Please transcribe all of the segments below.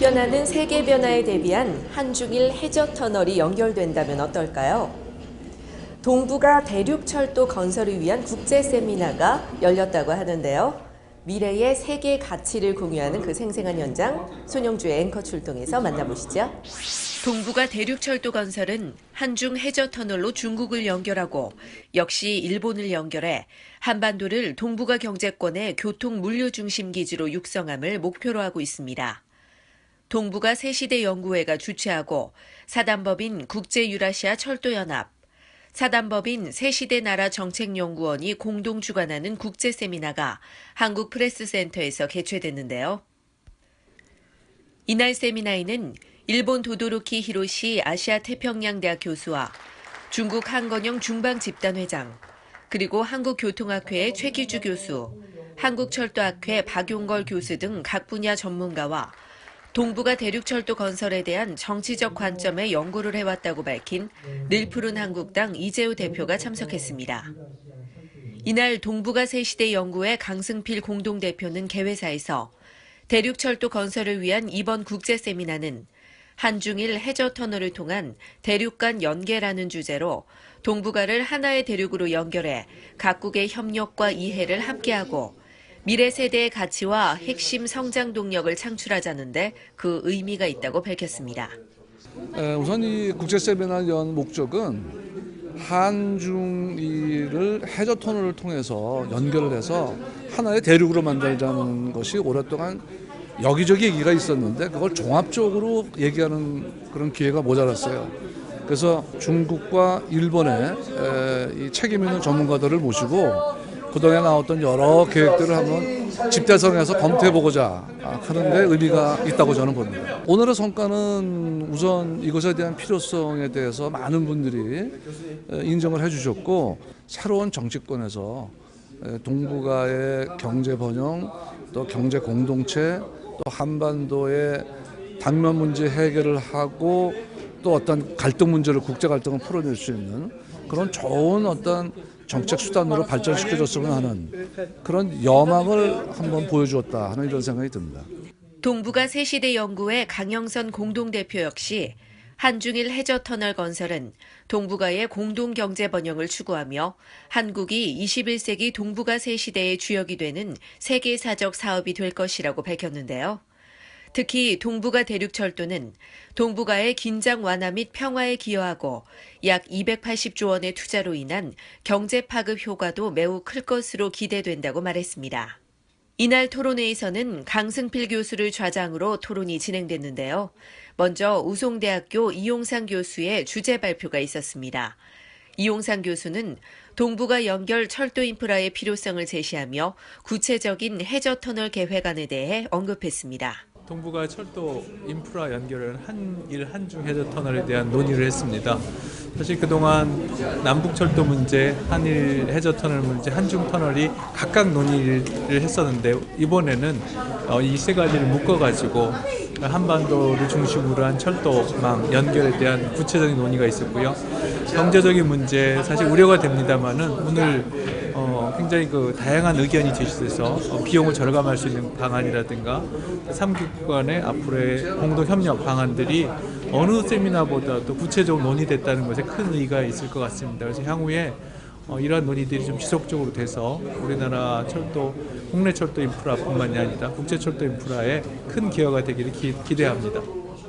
급변하는 세계 변화에 대비한 한중일 해저 터널이 연결된다면 어떨까요? 동북아 대륙철도 건설을 위한 국제 세미나가 열렸다고 하는데요. 미래의 세계 가치를 공유하는 그 생생한 현장, 손영주의 앵커 출동해서 만나보시죠. 동북아 대륙철도 건설은 한중 해저 터널로 중국을 연결하고 역시 일본을 연결해 한반도를 동북아 경제권의 교통 물류 중심 기지로 육성함을 목표로 하고 있습니다. 동북아 세시대 연구회가 주최하고 사단법인 국제유라시아 철도연합, 사단법인 세시대 나라 정책연구원이 공동 주관하는 국제 세미나가 한국프레스센터에서 개최됐는데요. 이날 세미나에는 일본 도도로키 히로시 아시아 태평양대학 교수와 중국 한건영 중방집단회장, 그리고 한국교통학회의 최기주 교수, 한국철도학회 박용걸 교수 등 각 분야 전문가와 동북아 대륙철도 건설에 대한 정치적 관점의 연구를 해왔다고 밝힌 늘푸른 한국당 이재우 대표가 참석했습니다. 이날 동북아 세시대 연구회 강승필 공동대표는 개회사에서 대륙철도 건설을 위한 이번 국제 세미나는 한중일 해저 터널을 통한 대륙 간 연계라는 주제로 동북아를 하나의 대륙으로 연결해 각국의 협력과 이해를 함께하고 미래 세대의 가치와 핵심 성장 동력을 창출하자는데 그 의미가 있다고 밝혔습니다. 우선 이 국제 세미나 연 목적은 한중일을 해저 터널을 통해서 연결을 해서 하나의 대륙으로 만들자는 것이 오랫동안 여기저기 얘기가 있었는데 그걸 종합적으로 얘기하는 그런 기회가 모자랐어요. 그래서 중국과 일본의 이 책임 있는 전문가들을 모시고 그동안에 나왔던 여러 계획들을 한번 집대성해서 검토해보고자 하는 데 의미가 있다고 저는 봅니다. 오늘의 성과는 우선 이것에 대한 필요성에 대해서 많은 분들이 인정을 해주셨고 새로운 정치권에서 동북아의 경제 번영, 또 경제 공동체, 또 한반도의 당면 문제 해결을 하고 또 어떤 갈등 문제를 국제 갈등을 풀어낼 수 있는 그런 좋은 어떤 정책 수단으로 발전시켜줬으면 하는 그런 여망을 한번 보여주었다 하는 이런 생각이 듭니다. 동북아 세시대 연구회 강영선 공동대표 역시 한중일 해저 터널 건설은 동북아의 공동 경제 번영을 추구하며 한국이 21세기 동북아 세시대의 주역이 되는 세계사적 사업이 될 것이라고 밝혔는데요. 특히 동북아 대륙철도는 동북아의 긴장 완화 및 평화에 기여하고 약 280조 원의 투자로 인한 경제 파급 효과도 매우 클 것으로 기대된다고 말했습니다. 이날 토론회에서는 강승필 교수를 좌장으로 토론이 진행됐는데요. 먼저 우송대학교 이용상 교수의 주제 발표가 있었습니다. 이용상 교수는 동북아 연결 철도 인프라의 필요성을 제시하며 구체적인 해저 터널 계획안에 대해 언급했습니다. 동북아 철도 인프라 연결은 한일 한중 해저 터널에 대한 논의를 했습니다. 사실 그동안 남북 철도 문제, 한일 해저 터널 문제, 한중 터널이 각각 논의를 했었는데 이번에는 이 세 가지를 묶어가지고 한반도를 중심으로 한 철도망 연결에 대한 구체적인 논의가 있었고요. 경제적인 문제 사실 우려가 됩니다만은 오늘 굉장히 다양한 의견이 제시돼서 비용을 절감할 수 있는 방안이라든가 3국 간의 앞으로의 공동 협력 방안들이 어느 세미나보다도 구체적으로 논의됐다는 것에 큰 의의가 있을 것 같습니다. 그래서 향후에 이러한 논의들이 좀 지속적으로 돼서 우리나라 철도, 국내 철도 인프라뿐만이 아니라 국제 철도 인프라에 큰 기여가 되기를 기대합니다.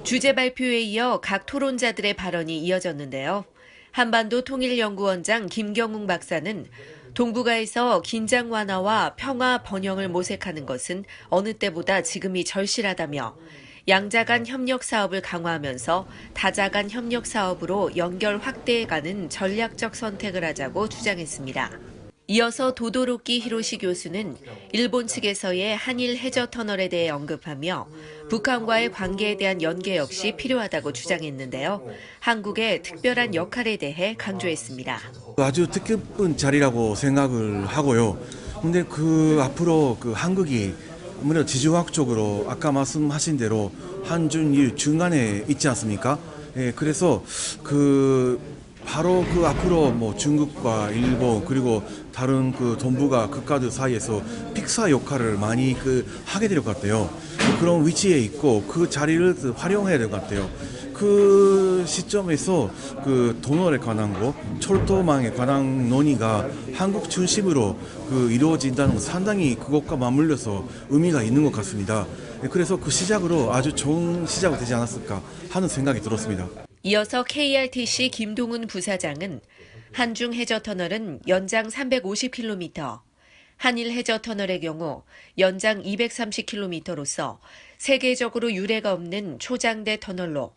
주제 발표에 이어 각 토론자들의 발언이 이어졌는데요. 한반도 통일연구원장 김경웅 박사는 동북아에서 긴장 완화와 평화 번영을 모색하는 것은 어느 때보다 지금이 절실하다며 양자 간 협력 사업을 강화하면서 다자 간 협력 사업으로 연결 확대해가는 전략적 선택을 하자고 주장했습니다. 이어서 도도로키 히로시 교수는 일본 측에서의 한일 해저 터널에 대해 언급하며 북한과의 관계에 대한 연계 역시 필요하다고 주장했는데요. 한국의 특별한 역할에 대해 강조했습니다. 아주 뜻깊은 자리라고 생각을 하고요. 근데 앞으로 한국이 아무래도 지정학적으로 아까 말씀하신 대로 한중일 중간에 있지 않습니까? 예, 그래서 바로 앞으로 중국과 일본 그리고 다른 동북아 국가들 사이에서 픽사 역할을 많이 하게 될 것 같아요. 그런 위치에 있고 그 자리를 활용해야 될 것 같아요. 그 시점에서 그 도널에 관한 거, 철도망에 관한 논의가 한국 중심으로 이루어진다는 건 상당히 그것과 맞물려서 의미가 있는 것 같습니다. 그래서 그 시작으로 아주 좋은 시작이 되지 않았을까 하는 생각이 들었습니다. 이어서 KRTC 김동훈 부사장은 한중 해저터널은 연장 350km, 한일 해저터널의 경우 연장 230km로서 세계적으로 유례가 없는 초장대 터널로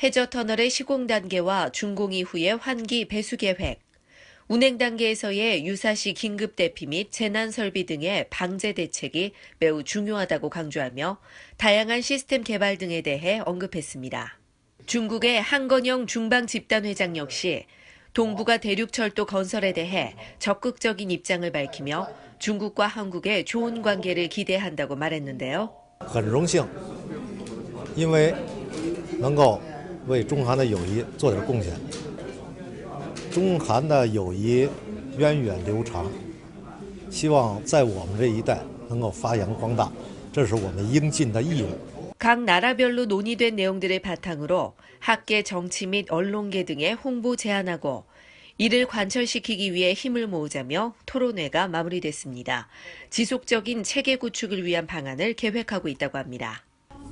해저터널의 시공 단계와 준공 이후의 환기 배수 계획, 운행 단계에서의 유사시 긴급 대피 및 재난 설비 등의 방제 대책이 매우 중요하다고 강조하며 다양한 시스템 개발 등에 대해 언급했습니다. 중국의 한건영 중방 집단 회장 역시 동북아 대륙철도 건설에 대해 적극적인 입장을 밝히며 중국과 한국의 좋은 관계를 기대한다고 말했는데요. 很荣幸，因为能够为中韩的友谊做点贡献。中韩的友谊源远流长，希望在我们这一代能够发扬光大，这是我们应尽的义务。 각 나라별로 논의된 내용들을 바탕으로 학계, 정치 및 언론계 등의 홍보 제안하고 이를 관철시키기 위해 힘을 모으자며 토론회가 마무리됐습니다. 지속적인 체계 구축을 위한 방안을 계획하고 있다고 합니다.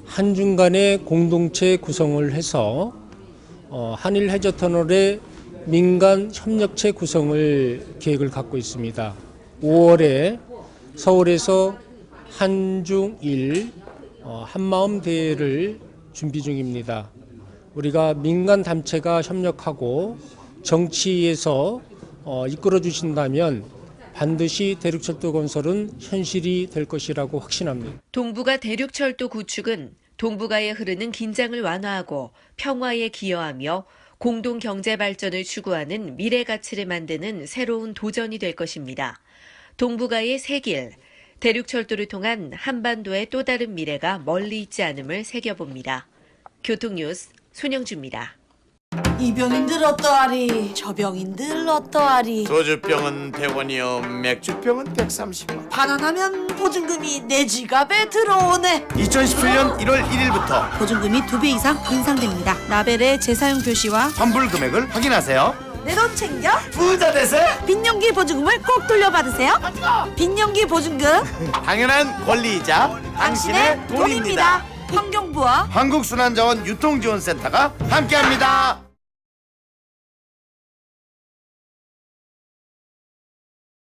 한중 간의 공동체 구성을 해서 한일 해저터널의 민간 협력체 구성을 계획을 갖고 있습니다. 5월에 서울에서 한중일 한마음 대회를 준비 중입니다. 우리가 민간 단체가 협력하고 정치에서 이끌어 주신다면 반드시 대륙철도 건설은 현실이 될 것이라고 확신합니다. 동북아 대륙철도 구축은 동북아에 흐르는 긴장을 완화하고 평화에 기여하며 공동 경제 발전을 추구하는 미래 가치를 만드는 새로운 도전이 될 것입니다. 동북아의 새 길, 대륙철도를 통한 한반도의 또 다른 미래가 멀리 있지 않음을 새겨봅니다. 교통뉴스 손영주입니다. 이 병인들 어떠하리? 저 병인들 어떠하리? 소주병은 100원이요 맥주병은 130원. 반환하면 보증금이 내 지갑에 들어오네. 2017년 1월 1일부터 보증금이 2배 이상 인상됩니다. 라벨의 재사용 표시와 환불 금액을 확인하세요. 내 돈 챙겨 부자 되세요. 빈년기 보증금을 꼭 돌려받으세요. 빈년기 보증금 당연한 권리이자 당신의 돈입니다. 환경부와 한국순환자원 유통지원센터가 함께합니다.